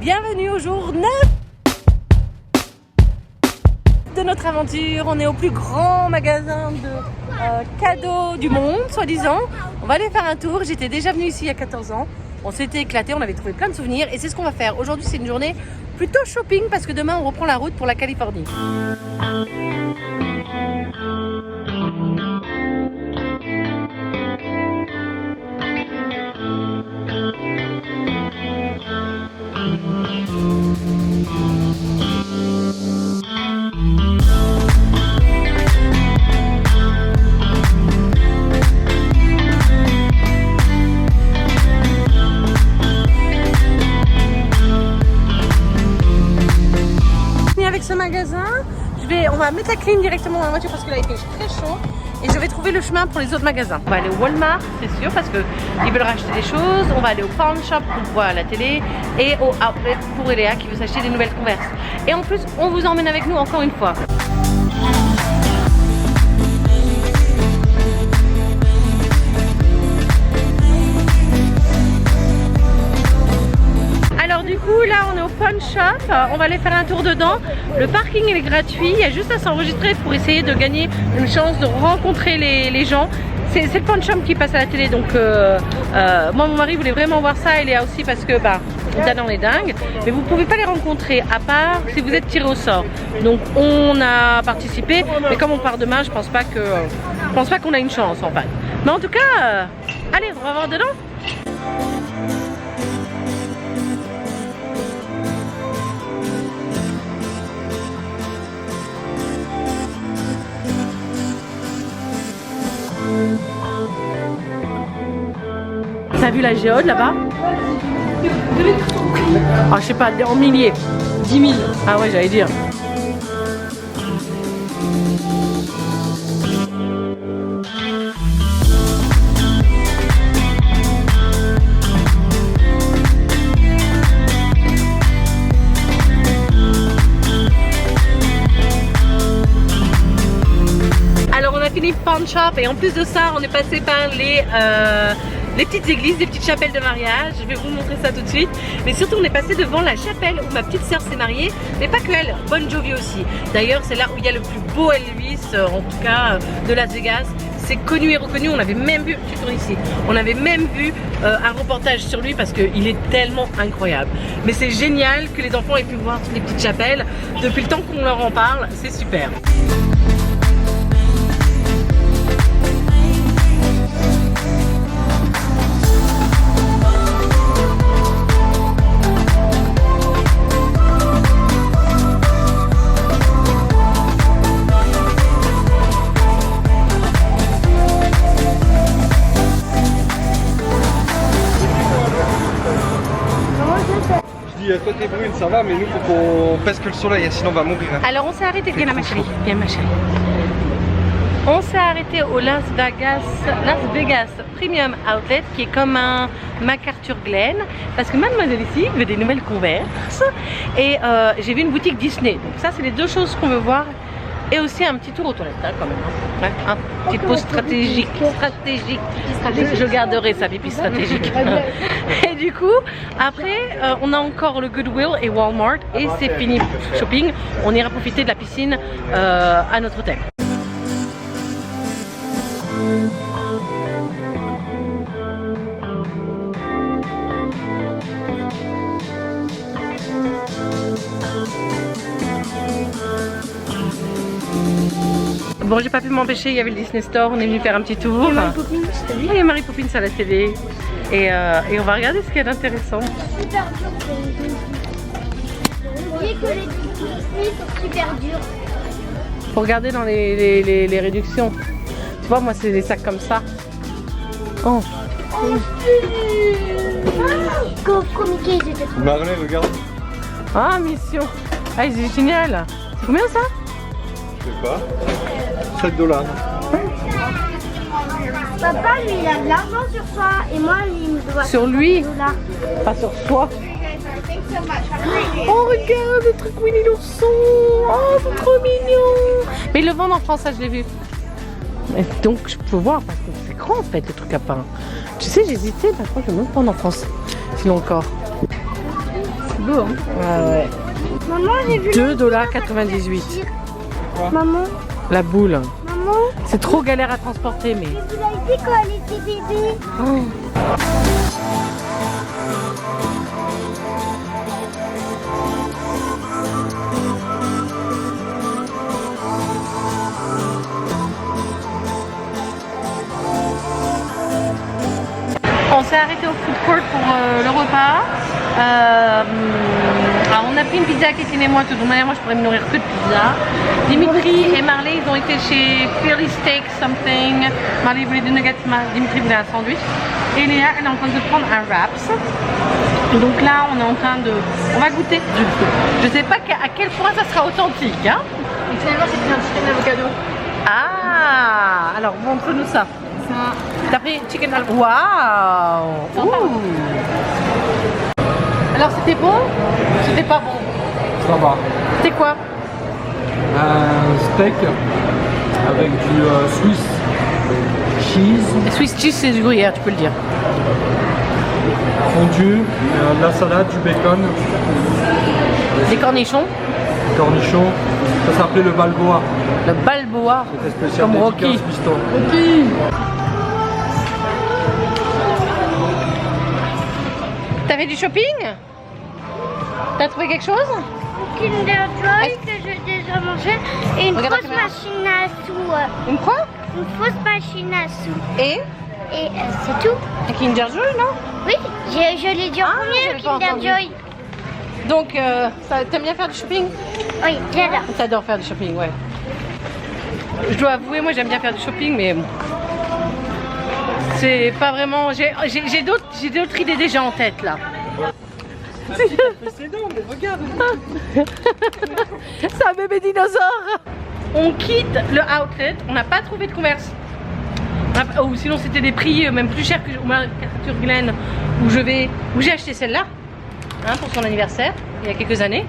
Bienvenue au jour 9 de notre aventure. On est au plus grand magasin de cadeaux du monde, soi-disant. On va aller faire un tour. J'étais déjà venue ici il y a 14 ans. On s'était éclaté, on avait trouvé plein de souvenirs et c'est ce qu'on va faire. Aujourd'hui, c'est une journée plutôt shopping parce que demain, on reprend la route pour la Californie. Avec ce magasin, on va mettre la clim directement dans la voiture parce que là il fait très chaud et je vais trouver le chemin pour les autres magasins. On va aller au Walmart, c'est sûr, parce qu'ils veulent racheter des choses. On va aller au Pawn Shop pour voir la télé et au Outlet pour Eléa qui veut s'acheter des nouvelles Converse. Et en plus, on vous emmène avec nous encore une fois. Du coup là on est au Pawn Shop, on va aller faire un tour dedans. Le parking il est gratuit, il y a juste à s'enregistrer pour essayer de gagner une chance de rencontrer les gens. C'est le Pawn Shop qui passe à la télé, donc moi mon mari voulait vraiment voir ça, et Léa aussi parce que Dan est dingue. Mais vous pouvez pas les rencontrer à part si vous êtes tiré au sort. Donc on a participé, mais comme on part demain, je pense pas qu'on a une chance en fait. Mais en tout cas, allez on va voir dedans. T'as vu la géode là-bas? Ah, je sais pas, en milliers. 10 000. Ah ouais, j'allais dire. Alors on a fini Pawn Shop et en plus de ça, on est passé par les petites églises, les petites chapelles de mariage. Je vais vous montrer ça tout de suite. Mais surtout on est passé devant la chapelle où ma petite sœur s'est mariée. Mais pas que elle, Bon Jovi aussi. D'ailleurs c'est là où il y a le plus beau Elvis, en tout cas de Las Vegas. C'est connu et reconnu, on avait même vu, tu tournes ici, on avait même vu un reportage sur lui parce qu'il est tellement incroyable. Mais c'est génial que les enfants aient pu voir toutes les petites chapelles. Depuis le temps qu'on leur en parle, c'est super. Toi t'es brune, ça va, mais nous faut qu'on pèse que le soleil, sinon on va mourir. Alors on s'est arrêté, viens là ma chérie, viens ma chérie. On s'est arrêté au Las Vegas Premium Outlet qui est comme un MacArthur Glen parce que mademoiselle ici veut des nouvelles Converse et j'ai vu une boutique Disney. Donc ça c'est les deux choses qu'on veut voir. Et aussi un petit tour aux toilettes, hein, quand même. Hein. Ouais, un petit pause stratégique. Je garderai sa pipi stratégique. Et du coup, après, on a encore le Goodwill et Walmart. Et c'est fini shopping. On ira profiter de la piscine à notre hôtel. Bon, j'ai pas pu m'empêcher, il y avait le Disney Store, on est venu faire un petit tour. Il y a Mary Poppins, il y a Mary Poppins à la télé. Et on va regarder ce qu'il y a d'intéressant. Super dur. Vous voyez que les Disney sont super durs. Faut regarder dans les réductions. Tu vois, moi c'est des sacs comme ça. Oh. Coco Mickey, j'étais trop. Marley, regarde. Ah, mission. Ah, c'est génial. C'est combien ça? Je sais pas. 7 $. Papa, lui, il a de l'argent sur soi et moi, il me doit. Sur lui? $. Pas sur soi. Oh, regarde le truc Winnie l'ourson. Oh, c'est trop mignon. Mais ils le vendent en France, ça je l'ai vu. Et donc je peux voir parce que c'est grand en fait le truc à pain. Tu sais, j'hésitais, mais je crois que je vais même prendre en France. Sinon encore. c'est beau, hein. Ouais. Maman, j'ai vu. 2,98 $. Maman, La boule. maman, C'est trop galère à transporter, mais. vous l'avez dit quand elle était bébé. Oh. On s'est arrêté au food court pour le repas. Alors on a pris une pizza qui était moi, de toute manière moi je pourrais me nourrir que de pizza. Dimitri et Marley ils ont été chez Philly Steak something. Marley voulait des nuggets, Dimitri voulait un sandwich. Et Léa elle est en train de prendre un wraps. Donc là on est en train de... On va goûter. Je sais pas à quel point ça sera authentique. Hein. Et finalement c'est un chicken avocado. Ah, alors montre-nous ça. T'as pris chicken al... Waouh. Alors c'était bon? C'était pas bon? Ça va. C'était quoi? Un steak avec du Swiss cheese. Le Swiss cheese c'est du gruyère, tu peux le dire. Fondu, de la salade, du bacon, Des cornichons? cornichons. Ça s'appelait le balboa. Le balboa. C'était spécial Comme Rocky. dédicace piston. Rocky. T'as fait du shopping? T'as trouvé quelque chose? Kinder Joy que j'ai déjà mangé et une Regarde la fausse caméra. machine à sous. Une quoi? Une fausse machine à sous. Et? Et c'est tout. Un Kinder Joy, non? Oui, je l'ai dit en premier, j'avais le pas Kinder entendu. Joy. Donc, t'aimes bien faire du shopping? Oui, j'adore. T'adores faire du shopping, ouais. Je dois avouer, moi j'aime bien faire du shopping, mais bon. C'est pas vraiment... J'ai d'autres idées déjà en tête, là. C'est non, mais regarde. C'est un bébé dinosaure. On quitte le outlet, on n'a pas trouvé de Converse. Ou sinon c'était des prix même plus chers que Arthur Glen où j'ai acheté celle-là hein, pour son anniversaire il y a quelques années.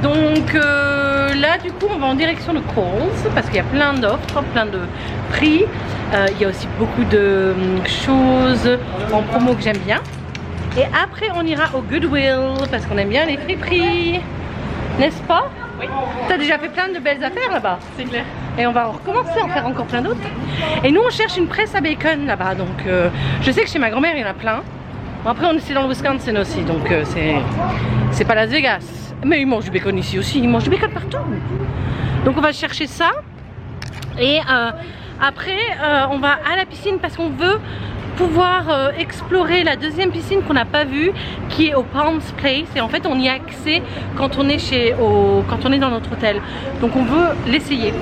Donc là du coup on va en direction de Kohl's parce qu'il y a plein d'offres, plein de prix. Il y a aussi beaucoup de choses en promo que j'aime bien. Et après on ira au Goodwill parce qu'on aime bien les friperies, n'est-ce pas? Oui. T'as déjà fait plein de belles affaires là-bas. C'est clair. Et on va recommencer à en faire encore plein d'autres. Et nous on cherche une presse à bacon là-bas. Donc je sais que chez ma grand-mère il y en a plein. Bon, après on est dans le Wisconsin aussi. Donc c'est pas Las Vegas. Mais ils mangent du bacon ici aussi. Ils mangent du bacon partout. Donc on va chercher ça. Et après on va à la piscine parce qu'on veut pouvoir explorer la deuxième piscine qu'on n'a pas vue qui est au Palms Place et en fait on y a accès quand on est quand on est dans notre hôtel, donc on veut l'essayer,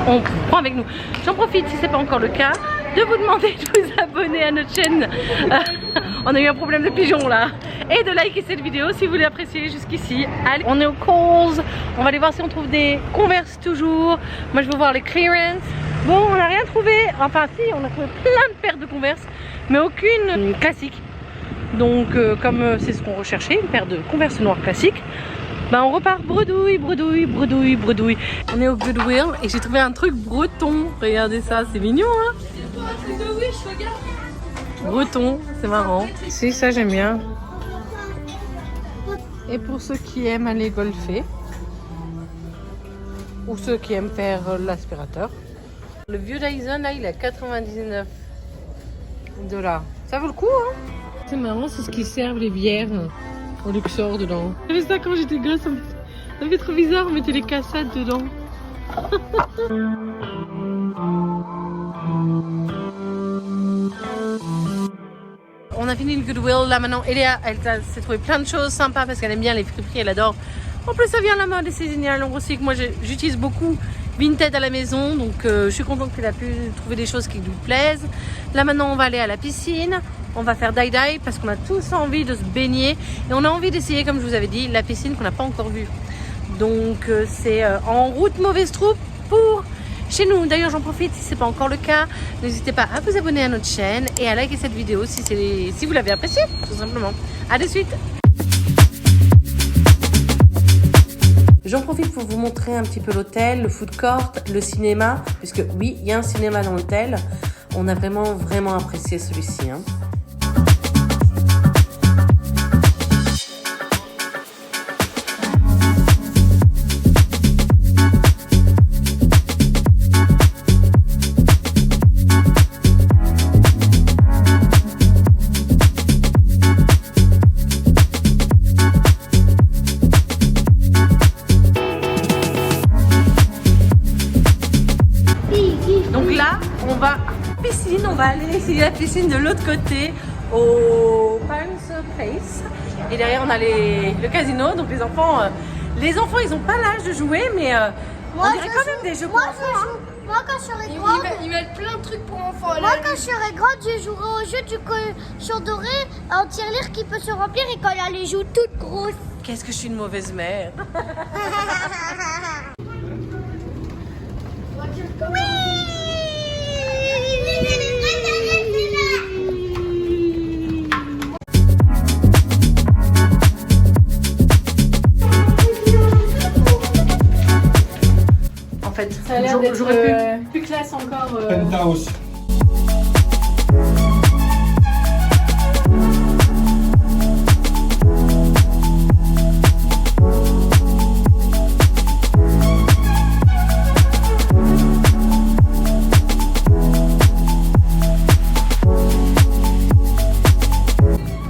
on prend avec nous. J'en profite si c'est pas encore le cas de vous demander de vous abonner à notre chaîne. On a eu un problème de pigeon là, et de liker cette vidéo si vous l'appréciez jusqu'ici. Allez, on est au Kohl's, on va aller voir si on trouve des Converse toujours. Moi je veux voir les clearance. Bon, on n'a rien trouvé, enfin si, on a trouvé plein de paires de Converse, mais aucune classique. Donc comme c'est ce qu'on recherchait, une paire de Converse noires classiques, bah on repart bredouille, bredouille, bredouille, bredouille. On est au Goodwill et j'ai trouvé un truc breton. Regardez ça, c'est mignon hein. Breton, c'est marrant. Si, ça j'aime bien. Et pour ceux qui aiment aller golfer, ou ceux qui aiment faire l'aspirateur, le vieux Dyson là il est à 99 $. Ça vaut le coup hein. C'est marrant, c'est ce qui servent les bières au Luxor dedans. J'avais ça quand j'étais gosse, ça me fait trop bizarre, on mettait les cassades dedans. On a fini le Goodwill là maintenant. Eléa elle s'est trouvé plein de choses sympas parce qu'elle aime bien les friperies, elle adore. En plus ça vient à la mode et c'est génial. On recycle, moi j'utilise beaucoup Vinted à la maison, donc je suis contente qu'elle a pu trouver des choses qui lui plaisent. Là maintenant on va aller à la piscine, on va faire die-die parce qu'on a tous envie de se baigner et on a envie d'essayer, comme je vous avais dit, la piscine qu'on n'a pas encore vue. Donc c'est en route mauvaise troupe pour chez nous. D'ailleurs j'en profite, si ce n'est pas encore le cas, n'hésitez pas à vous abonner à notre chaîne et à liker cette vidéo si vous l'avez appréciée, tout simplement. À de suite. J'en profite pour vous montrer un petit peu l'hôtel, le food court, le cinéma, puisque oui, il y a un cinéma dans l'hôtel. On a vraiment apprécié celui-ci. Hein. c'est la piscine de l'autre côté, au Palms Place. Et derrière, on a le casino. Donc les enfants, ils n'ont pas l'âge de jouer, mais on dirait quand même des jeux pour enfants. Moi, quand je serai grande, Ils mettent plein de trucs pour enfants. moi, quand je serai grande, je jouerai au jeu du cochon doré en tirelire qui peut se remplir et quand il a les joues toutes grosses. Qu'est-ce que je suis une mauvaise mère. En fait, Ça a l'air d'être j'aurais pu. plus classe encore. Penthouse.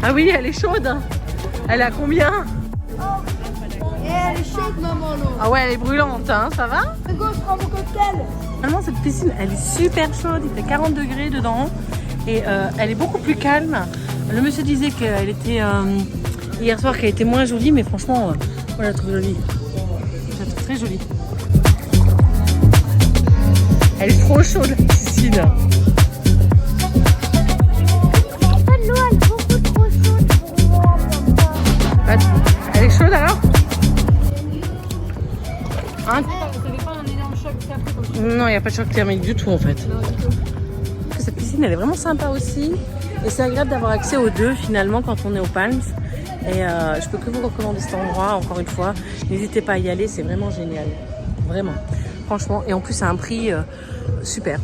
Ah oui, elle est chaude. Elle a combien? Et elle est chaude, maman, non. Ah ouais, elle est brûlante, hein, ça va? Hugo, je prends mon cocktail. Vraiment, cette piscine, elle est super chaude. Il fait 40 degrés dedans. Et elle est beaucoup plus calme. Le monsieur disait qu'elle était, hier soir, qu'elle était moins jolie. Mais franchement, moi, je la trouve jolie. Je la trouve très jolie. Elle est trop chaude, la piscine. En fait, l'eau, elle est beaucoup trop chaude pour moi, papa. Elle est chaude alors? Hein? Ça fait pas un énorme choc après quand tu... Non, il n'y a pas de choc thermique du tout en fait. Non, du tout. Cette piscine, elle est vraiment sympa aussi. Et c'est agréable d'avoir accès aux deux finalement quand on est au Palms. Et je peux que vous recommander cet endroit, encore une fois. N'hésitez pas à y aller, c'est vraiment génial. Vraiment. Franchement. Et en plus, à un prix super.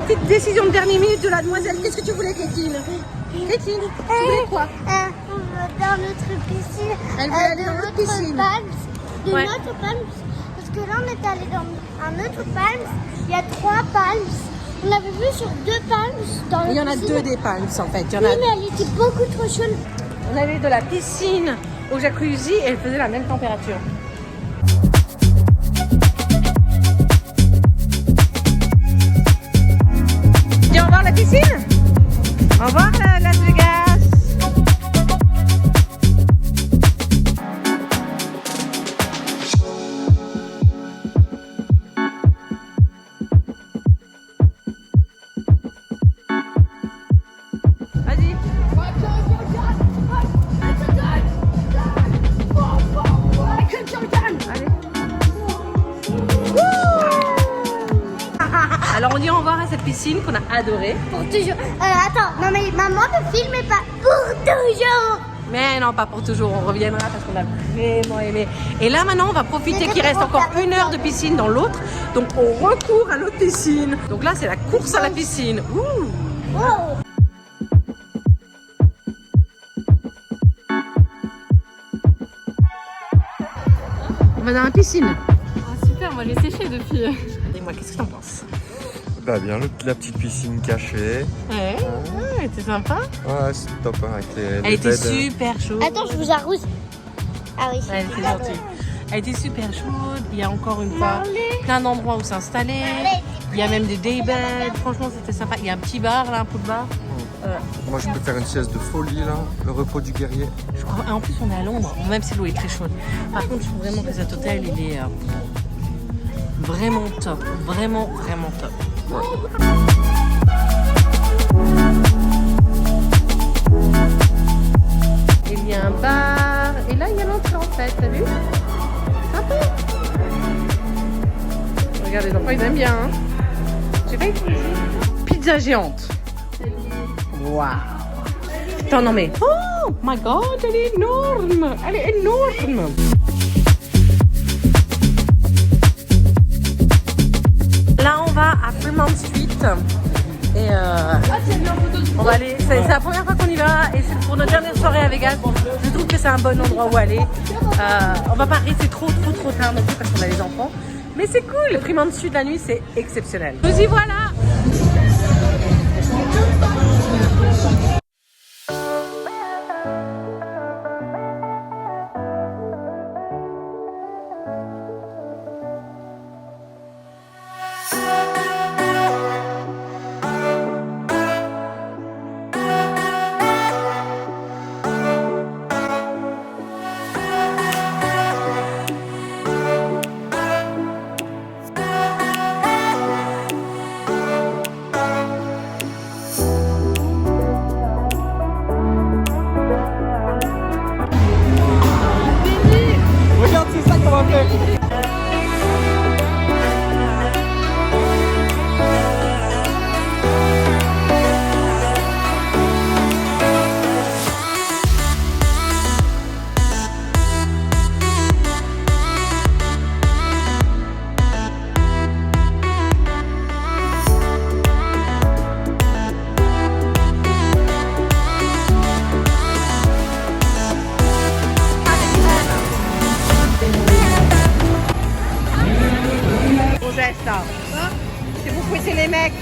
Petite décision de dernière minute de la demoiselle. Qu'est-ce que tu voulais, Kétine? Kétine, tu voulais quoi? Dans notre piscine. Elle veut aller dans l'autre piscine. Palms, de Ouais. notre Palms. Parce que là, on est allé dans un autre Palms. Il y a 3 Palms. On avait vu sur 2 Palms dans Il y en a piscine. 2 des Palms en fait. Il y en Oui, a... mais elle était beaucoup trop chaude. On allait de la piscine au jacuzzi et elle faisait la même température. Dis au revoir la piscine. Au revoir Las Vegas. Vas-y. Allez. Alors on dit au revoir à cette piscine qu'on a adorée. Pour toujours. Attends, non mais maman ne filme pas pour toujours. Mais non, pas pour toujours, on reviendra parce qu'on a vraiment aimé. Et là maintenant, on va profiter qu'il reste encore 1 heure de piscine dans l'autre. Donc on recourt à l'autre piscine. Donc là, c'est la course à la piscine. Ouh. Wow. On va dans la piscine. Ah, super, moi j'ai séché depuis. Dis-moi, qu'est-ce que t'en penses? Bah bien, la petite piscine cachée. Ouais, elle était sympa. Ouais, c'est top hein, avec les Elle était beds. super chaude. Attends, je vous arrose. Ah oui, Ouais, elle était gentille. Elle était super chaude. Il y a encore une fois Allez. plein d'endroits où s'installer. Il y a même des daybeds. Franchement, c'était sympa. Il y a un petit bar là, un pool bar. Moi je peux faire une sieste de folie là, le repos du guerrier. Je crois, en plus, on est à Londres, même si l'eau est très chaude. Par contre, je trouve vraiment que cet hôtel, il est vraiment top. Vraiment, vraiment top. Il y a un bar. Et là, il y a l'entrée en fait. T'as vu? Sympa. Regarde, les enfants, ils aiment bien. Hein. J'ai pas utilisé. Pizza géante. Waouh. Attends, non mais... Oh my god, elle est énorme. Elle est énorme. Là, on va à Fremont Street. Et on va aller... C'est la première fois qu'on y va. Et c'est pour notre dernière soirée à Vegas. Je trouve que c'est un bon endroit où aller. On va pas rester trop tard non plus parce qu'on a les enfants. Mais c'est cool. Fremont Street la nuit, c'est exceptionnel. Nous y voilà. mecs.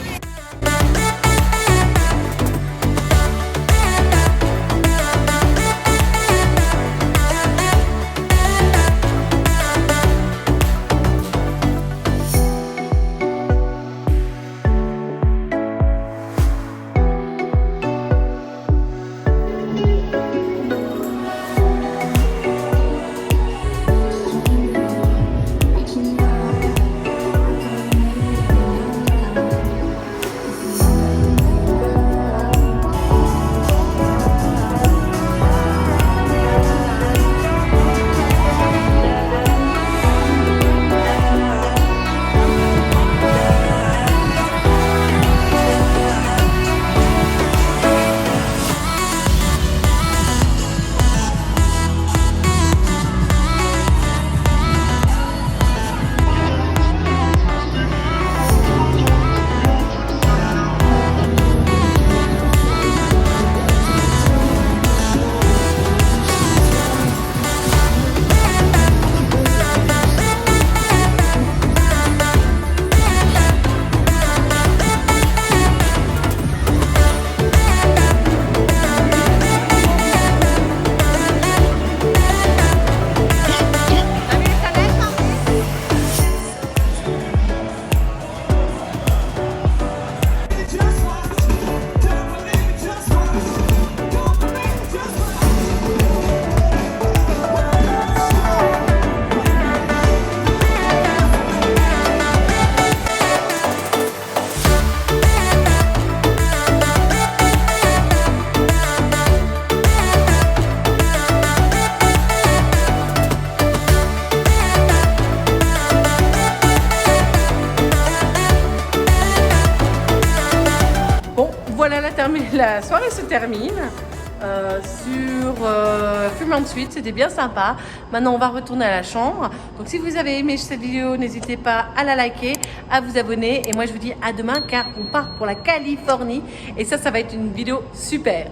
Voilà, la soirée se termine sur Fremont Street, c'était bien sympa. Maintenant on va retourner à la chambre. Donc si vous avez aimé cette vidéo, n'hésitez pas à la liker, à vous abonner. Et moi je vous dis à demain car on part pour la Californie. Et ça va être une vidéo super.